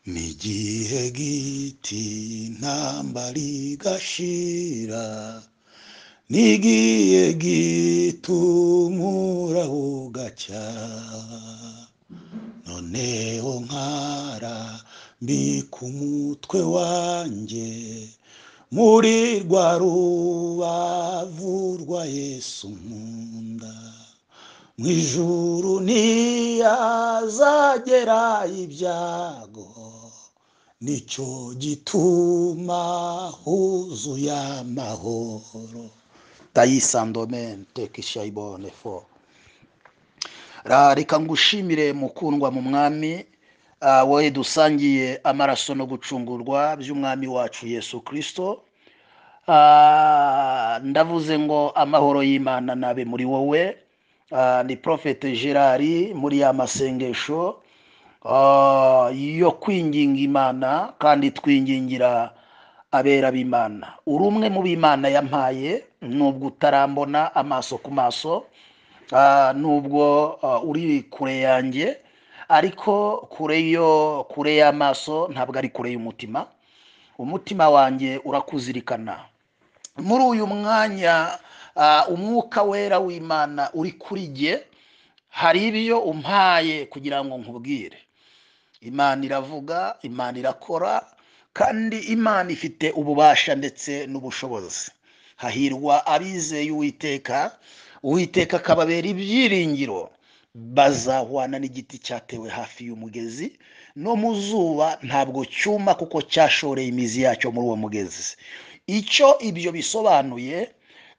n'igihe giti intambara igashira, n'igihe gitumura ugacya, noneho nkarambika umutwe wanjye muri rwa rubavu rwa Yesu nkunda, mu ijuru ntiyazagera ibyago, nicyo gituma huzuye amahoro. Tayisandomente kishayibone fo. Reka ngushimire mukundwa mu mwami, wowe dusangiye amaraso no gucungurwa by'umwami wacu Yesu Kristo. Ndavuze ngo amahoro y'Imana nabe muri wowe. Ni Prophet Gerard muri ya masengesho yo kwinginga Imana, kandi twingingira abera b'Imana. Uri umwe mu b'Imana yampaye, nubwo utarambona amaso ku maso, nubwo uri kure yanjye, ariko kure y'amaso ntabwo ari kure y'umutima. Umutima wanjye urakuzirikana. Muri uyu mwanya umwuka wera w'Imana uri kuri jye, hari ibyo umpaye kugira ngo nkubwire. Imana iravuga, Imana irakora, kandi Imana ifite ububasha ndetse n'ubushobozi. Hahirwa abizeye Uwiteka, Uwiteka akababera ibyiringiro. Bazahwana n'igiti cyatewe hafi y'umugezi, no mu zuba ntabwo cyuma kuko cyashoreye imizi yacyo muri uwo mugezi. Icyo ibyo bisobanuye,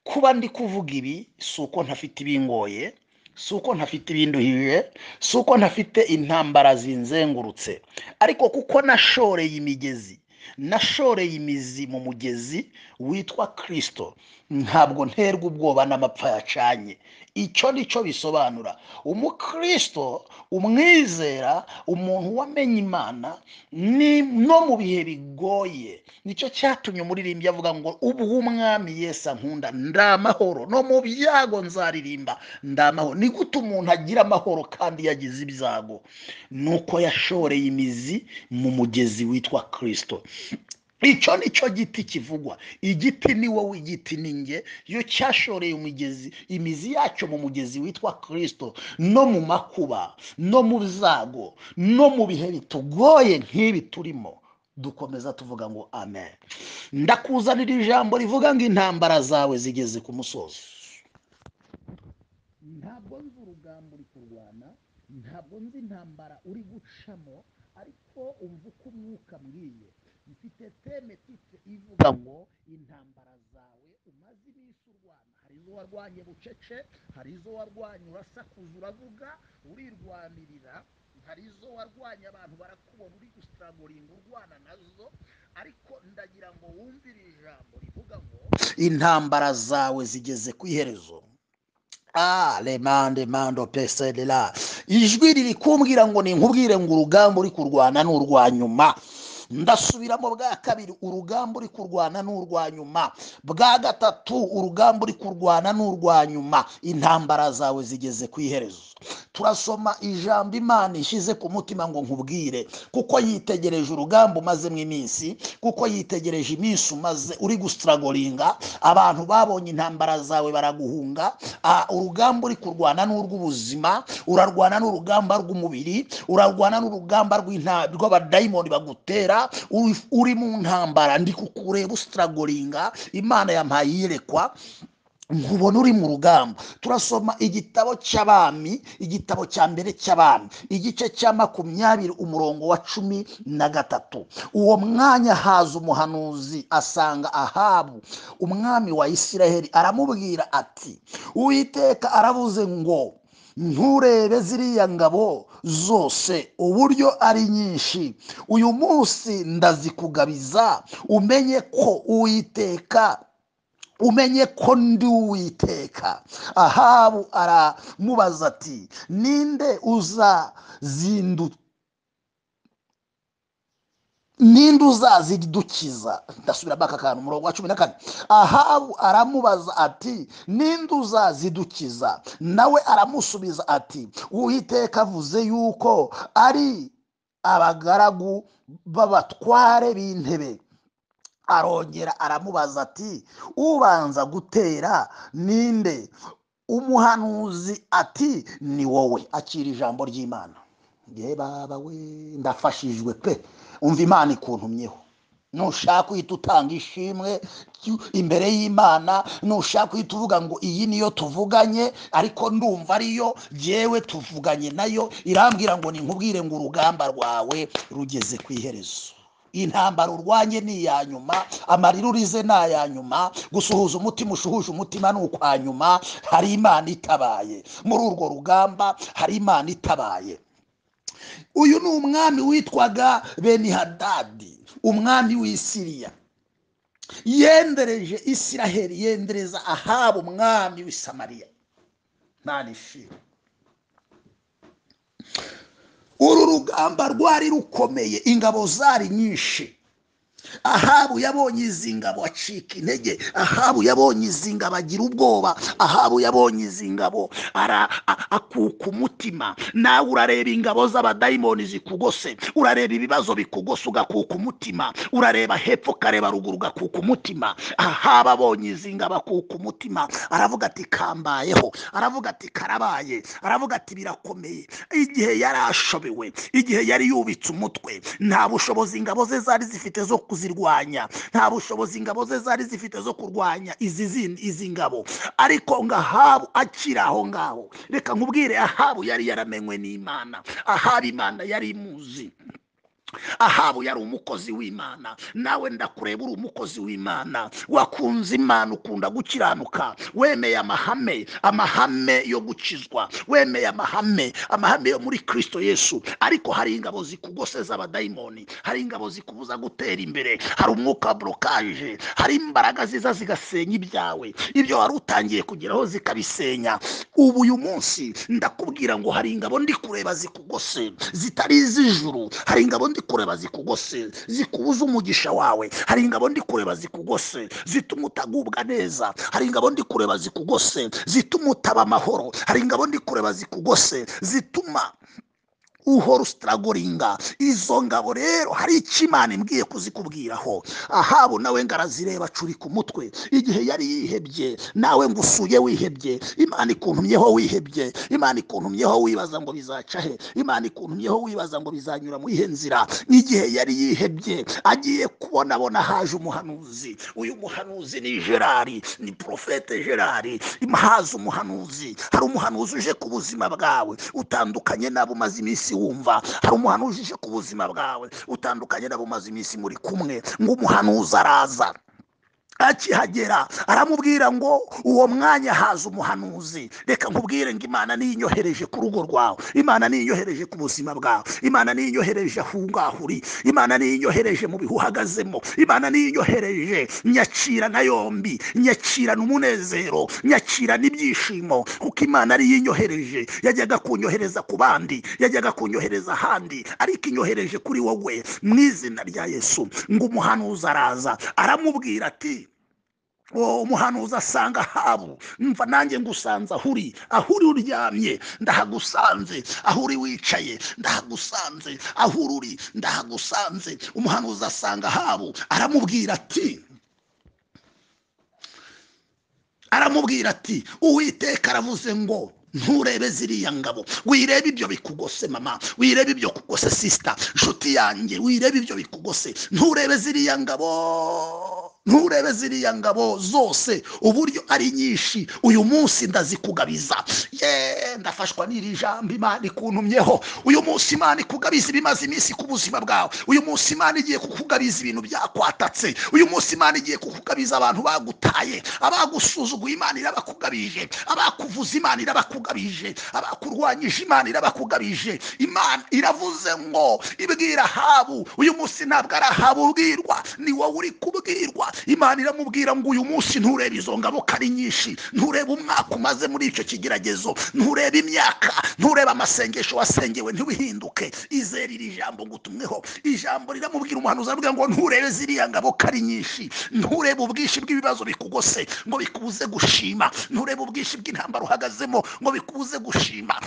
kuba ndi kuvuga ibi si uko ntafite ibingoye, si uko ntafite ibinduhije, si uko ntafite intambara zinzengurutse, ariko kuko nashoreye imigezi, nashoreye imizi mu mugezi witwa Kristo, ntabwo nterwa ubwoba n'amapfa yacanye. Icyo nicyo bisobanura. Umukristo, umwizera, umuntu wamenye Imana, no mu bihe bigoye. Nicyo cyatumye umuririmbyi avuga ngo ubwo umwami Yesu ankunda ndamahoro, no mu byago nzaririmba ndamahoro. Ni gute umuntu agira amahoro kandi yagize ibyago? Nuko yashoreye imizi mu mugezi witwa Kristo. Icyo nicyo giti kivugwa. Igiti ni wowe, igiti ni nge. Iyo cyashoreye imizi yacyo mu mugezi witwa Kristo, no mu makuba, no mu byago, no mu bihe bitugoye nk'ibi turimo, dukomeza tuvuga ngo amen. Ndakuzanira ijambo rivuga ngo intambara zawe zigeze ku musozi. Ntabwo nzi urugamba uri kurwana, ntabwo nzi intambara uri gucamo, ariko umva uko umwuka mbwiye. Mfite teme titre ivuga ngo intambara zawe umaze iminsi urwana. Hari izo warwanye bucece, hari izo warwanye urasakuza uravuga urirwanirira, hari izo warwanye abantu barakubona uri gustragoringa urwana nazo, ariko ndagira ngo wumvire ijambo rivuga ngo intambara zawe zigeze ku iherezo. Lemande mando pese de la. Ijwi riri kumbwira ngo ninkubwire ngo urugamba uri kurwana n'urwa nyuma. Ndasubiramo bwa kabiri, urugamba uri kurwana n'urwa nyuma. Bwa gatatu, urugamba uri kurwana n'urwa nyuma. Intambara zawe zigeze ku iherezo. Turasoma ijambo Imana ishize ku mutima ngo nkubwire, kuko yitegereje urugamba umazemo iminsi, kuko yitegereje iminsi umaze uri gustragolinga. Abantu babonye intambara zawe baraguhunga. Urugamba uri kurwana n'urw'ubuzima, urarwana n'urugamba rw'umubiri, urarwana n'urugamba rw'abadayimoni bagutera. Uri mu ntambara, ndi kukureba ustragolinga. Imana yampaye iyerekwa nkubona uri mu rugamba. Turasoma igitabo cy'Abami, igitabo cya mbere cy'Abami, igice cya 20 umurongo wa 13. Uwo mwanya haza umuhanuzi asanga Ahabu umwami wa Isiraheli, aramubwira ati Uwiteka aravuze ngo nturebe ziriya ngabo zose uburyo ari nyinshi, uyu munsi ndazikugabiza, umenye ko ndi Uwiteka. Ahabu aramubaza ati ninde uzazidukiza? Ndasubira baka kantu umurongo wa 14. Ahabu aramubaza ati ninde uzazidukiza? Nawe aramusubiza ati Uwiteka avuze yuko ari abagaragu b'abatware b'intebe. Arongera aramubaza ati ubanza gutera ninde? Umuhanuzi ati ni wowe. Akira ijambo ry'Imana. Ye baba we, ndafashijwe pe. Umva Imana ikuntumyeho. Nushaka uhita utanga ishimwe imbere y'Imana, nushaka uhita uvuga ngo iyi niyo tuvuganye, ariko ndumva ariyo jewe tuvuganye nayo. Irambwira ngo ninkubwire ngo urugamba rwawe rugeze ku iherezo. Intambara urwanye ni iya nyuma, amarira urize ni aya nyuma, gusuhuza umutima ushuhuje umutima ni ukwa nyuma. Hari Imana itabaye muri urwo rugamba, hari Imana itabaye. Uyu ni umwami witwaga Benihadadi, umwami w'Isiriya. Yendereje Isiraheli, yendereza Ahabu umwami w'i Samariya. Nanishi uru rugamba rwari rukomeye, ingabo zari nyinshi. Ahabu yabonye izi ngabo acika intege. Ahabu yabonye izi ngabo agira ubwoba. Ahabu yabonye izi ngabo akuka umutima. Nawe urareba ingabo z'abadayimoni zikugose, urareba ibibazo bikugose ugakuka umutima, urareba hepfo ukareba ruguru ugakuka umutima. Ahabu abonye izi ngabo akuka umutima, aravuga ati kambayeho, aravuga ati karabaye, aravuga ati birakomeye. Igihe yari ashobewe, igihe yari yubitse umutwe, nta bushobozi ingabo ze zari zifite zo kuzirwanya, nta bushobozi ingabo ze zari zifite zo kurwanya izi ngabo. Ariko Ahabu akiri aho ngaho, reka nkubwire, Ahabu yari yaramenywe n'Imana. Ahabu Imana yari imuzi. Ahabu yari umukozi w'Imana. Nawe ndakureba uri umukozi w'Imana, wakunze Imana, ukunda gukiranuka, wemeye amahame yo gukizwa, wemeye amahame yo muri Kristo Yesu. Ariko hari ingabo zikugose z'abadayimoni, hari ingabo zikubuza gutera imbere, hari umwuka blokaje, hari imbaraga ziza zigasenya ibyawe, ibyo wari utangiye kugeraho zikabisenya. Ubu uyu munsi ndakubwira ngo hari ingabo ndi kureba zikugose zitari iz'ijuru, hari ingabo ndi kureba zikugose zikubuza umugisha wawe, hari ingabo ndi kureba zikugose zituma utagubwa neza, hari ingabo ndi kureba zikugose zituma utaba amahoro, hari ingabo ndi kureba zikugose zituma uhora usitaragoringa. Izo ngabo rero hari icyo Imana imbwiye kuzikubwiraho. Ahabu nawe ngarazireba acuri ku mutwe. Igihe yari yihebye, nawe ngusuye wihebye, Imana ikuntumyeho wihebye, Imana ikuntumyeho wibaza ngo bizaca he, Imana ikuntumyeho wibaza ngo bizanyura mu ihe nzira. Igihe yari yihebye, agiye kubona haje umuhanuzi. Uyu muhanuzi ni Gerari, ni profete Gerari. Haza umuhanuzi, hari umuhanuzi uje ku buzima bwawe utandukanye nabo umaze iminsi wumva. Hari umuhanuzi uje ku buzima bwawe utandukanye nabo umaze iminsi muri kumwe. Ngo umuhanuzi araza, akihagera aramubwira ngo uwo mwanya haza umuhanuzi. Reka nkubwire ngo Imana niyinyohereje ku rugo rwawe, Imana niyinyohereje ku buzima bwawe, Imana niyinyohereje aho ngaho uri, Imana niyinyohereje mu bihe uhagazemo, Imana niyinyohereje. Nyakira na yombi, nyakira n'umunezero, nyakira n'ibyishimo, kuko Imana ari yinyohereje. Yajyaga kunyohereza ku bandi, yajyaga kunyohereza ahandi, ariko inyohereje kuri wowe mu izina rya Yesu. Ngo umuhanuzi araza aramubwira ati, umuhanuzi asanga Ahabu, mva nanjye ngusanze aho uri uryamye ndahagusanze, aho uri wicaye ndahagusanze, aho uri ndahagusanze. Umuhanuzi asanga Ahabu aramubwira ati Uwiteka aravuze ngo nturebe ziriya ngabo, wirebe ibyo bikugose mama, wirebe ibyo kugose sister, nshuti yanjye, wirebe ibyo bikugose, nturebe ziriya ngabo zose uburyo ari nyinshi. Uyu munsi ndazikugabiza. Ndafashwa n'iri jambo Imana ikuntumyeho. Uyu munsi Imana ikugabiza ibimaze iminsi ku buzima bwawe. Uyu munsi Imana igiye kukugabiza ibintu byakwatatse. Uyu munsi Imana igiye kukugabiza abantu bagutaye, abagusuzuguye Imana irabakugabije, abakuvuza Imana irabakugabije, abakurwanyije Imana irabakugabije. Imana iravuze ngo ibwira Ahabu. Uyu munsi ntabwo ari Ahabu ubwirwa, ni wowe uri kubwirwa. Imana iramubwira ngo uyu munsi nturebe izo ngabo kari nyinshi, nturebe umwaka umaze muri icyo kigeragezo, nturebe imyaka, nturebe amasengesho wasengewe ntiwihinduke. Izere iri jambo ngutumweho. Ijambo riramubwira umuhanuzi, aravuga ngo nturebe ziriya ngabo kari nyinshi, nturebe ubwinshi bw'ibibazo bikugose ngo bikubuze gushima, nturebe ubwinshi bw'intambara uhagazemo ngo bikubuze gushima.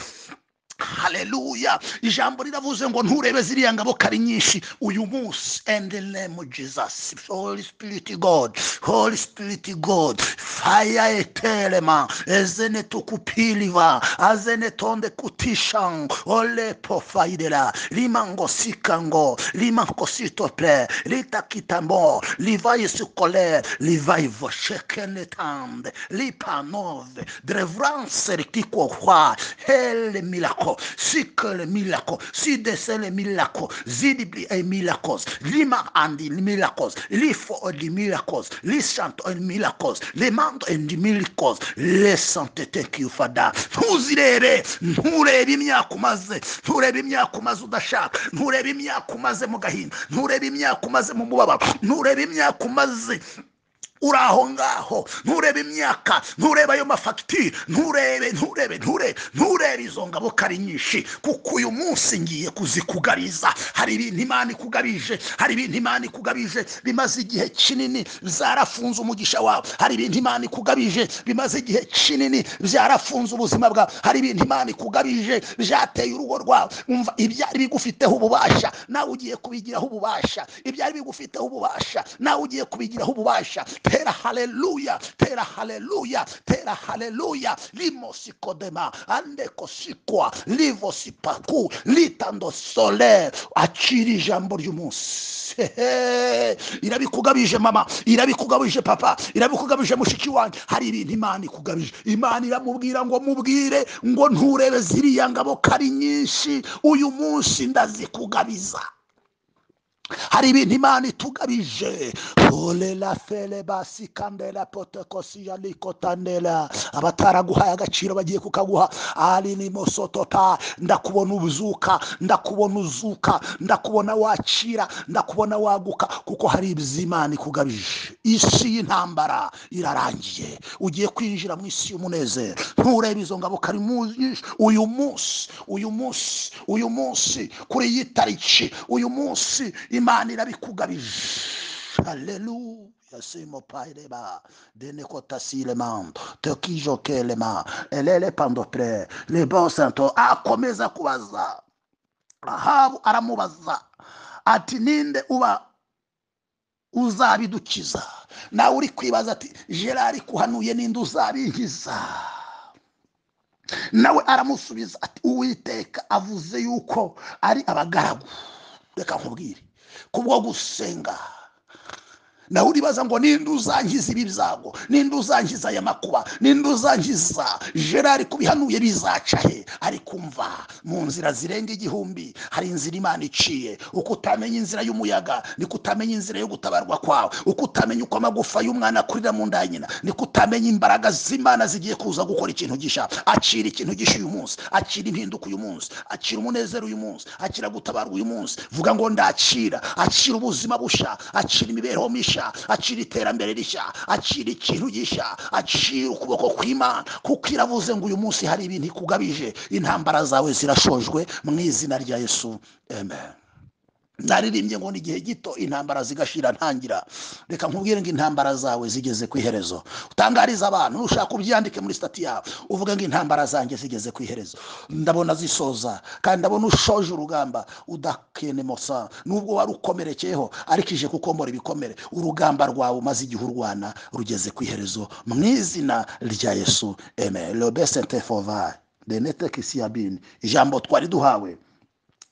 haleluya. Ijambo riravuze ngo nturebe ziriya ngabo kari nyinshi uyu munsi. And the name of Jesus, Holy Spirit God, Holy Spirit God, fire etelema ezene tukupiliva azene tonde kutishan ole pofaidela limango sikango limango sitople litakitambo livai sukole livai voshekene tande lipanove drevrance rikiko kwa hele milako sikele milako sidesele milako zidibli e milakos lima andi milakos lifo di milakos lishanto e milakos lemando e milakos lesantete kiufada ntuzirere nturebe imyaka umaze nturebe imyaka umaze udashaka nturebe imyaka umaze mu gahinda nturebe imyaka umaze mu mubabaro nturebe imyaka umaze uraho ngaho nturebe imyaka nturebe ayo mafagitire nturebe izo ngabo kari nyinshi kuko uyu munsi ngiye kuzikugariza. Hari ibintu Imana ikugabije, hari ibintu Imana ikugabije bimaze igihe kinini zarafunze umugisha wawe, hari ibintu Imana ikugabije bimaze igihe kinini byarafunze ubuzima bwawe, hari ibintu Imana ikugabije byateye urugo rwawe. Umva ibyari bigufiteho ububasha nawe ugiye kubigiraho ububasha, ibyari bigufiteho ububasha nawe ugiye kubigiraho ububasha. Tera haleluya, tera haleluya, tera haleluya. Limosikodema andekosikwa livosipaku litando sole. Akira ijambo ry'umunsi. Irabikugabije mama, irabikugabije papa, irabikugabije mushiki wanjye. Hari ibintu Imana ikugabije. Imana iramubwira ngo mubwire ngo nturebe ziriya ngabo kari nyinshi uyu munsi ndazikugabiza. Hari ibintu Imana itugabije. Ole la fele basi kandela potekosi ya likotandela. Abataraguhaye agaciro bagiye kukaguha. Ali ni mosotota. Ndakubona ubuzuka, ndakubona uzuka, ndakubona wakira, ndakubona waguka kuko hari ibizimana ikugabije. Isi y'intambara irarangiye, ugiye kwinjira mu isi y'umunezero. Nturebe izo ngabo kari nyinshi uyu munsi kuri iyi tariki uyu munsi Imana irabikugabije. Haleluya. Simo paireba denekota silemando tekijo kelema elele pandopre le bon santo. Akomeza kubaza Ahabu, aramubaza ati ninde uzabidukiza? Nawe uri kwibaza ati Gerard kuhanuye ninde uzabinkiza? Nawe aramusubiza ati Uwiteka avuze yuko ari abagaragu. Reka nkubwire kubwo gusenga nawe uribaza ngo ninde uzankiza ibi byago, ninde uzankiza aya makuba, ninde uzankiza Gerard kubihanuye bizaca he? Ari kumva mu nzira zirenga igihumbi hari inzira Imana iciye. Uko utamenya inzira y'umuyaga niko utamenya inzira yo gutabarwa kwawe. Uko utamenya uko amagufa y'umwana akurira mu nda ya nyina niko utamenya imbaraga z'Imana zigiye kuza gukora ikintu gisha. Acira ikintu gisha uyu munsi, acira impinduka uyu munsi, acira umunezero uyu munsi, acira gutabarwa uyu munsi. Vuga ngo ndacira, acira ubuzima busha, acira imibereho misha, acira iterambere rishya, acira ikintu gisha, acira ukuboko kw'Imana kuko iravuze ngo uyu munsi hari ibintu ikugabije. Intambara zawe zirashojwe mu izina rya Yesu, amen. Naririmbye ngo ni igihe gito intambara zigashira ntangira. Reka nkubwire ngo intambara zawe zigeze ku iherezo. Utangariza abantu, ushaka ubyandike muri stati yawe uvuga ngo intambara zanjye zigeze ku iherezo. Ndabona zisoza kandi ndabona ushoje urugamba udakene mosa. Nubwo wari ukomerekeyeho ariko ije kukombora ibikomere. Urugamba rwawe maze igihe urwana rugeze ku iherezo mu izina rya Yesu, amen. Le besente fova de nete kisiabini. Ijambo twari duhawe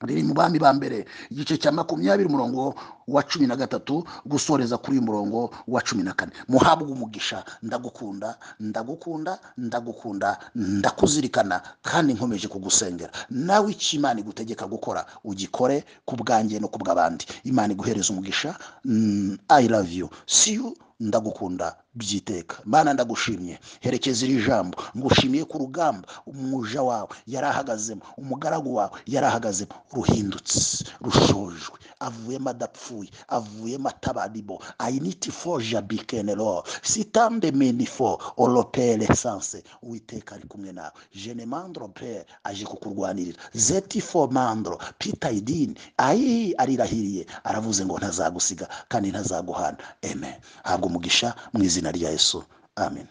riri mu Bami ba mbere igice cya 20 umurongo wa 13 gusoreza kuri umurongo wa 14. Muhabwe umugisha. Ndagukunda, ndagukunda, ndagukunda, ndakuzirikana kandi nkomeje kugusengera. Nawe icyo Imana igutegeka gukora ugikore ku bwanjye no ku bw'abandi. Imana iguhereza umugisha. I love you. See you. Ndagukunda byiteka. Mana ndagushimye, herekeza iri jambo. Ngushimiye ku rugamba umuja wawe yarahagazemo, umugaragu wawe yarahagazemo, ruhindutse, rushojwe, avuyemo adapfuye, avuyemo atabaribo. I need for jabikenero sitande menifo olopele sanse. Uwiteka ari kumwe nawe. Jene mandro pe aje kukurwanirira. Zeti for mandro pitaidin ayi arirahiriye, aravuze ngo ntazagusiga kandi ntazaguhana. Amen. Habwo umugisha mu izina rya Yesu, amen.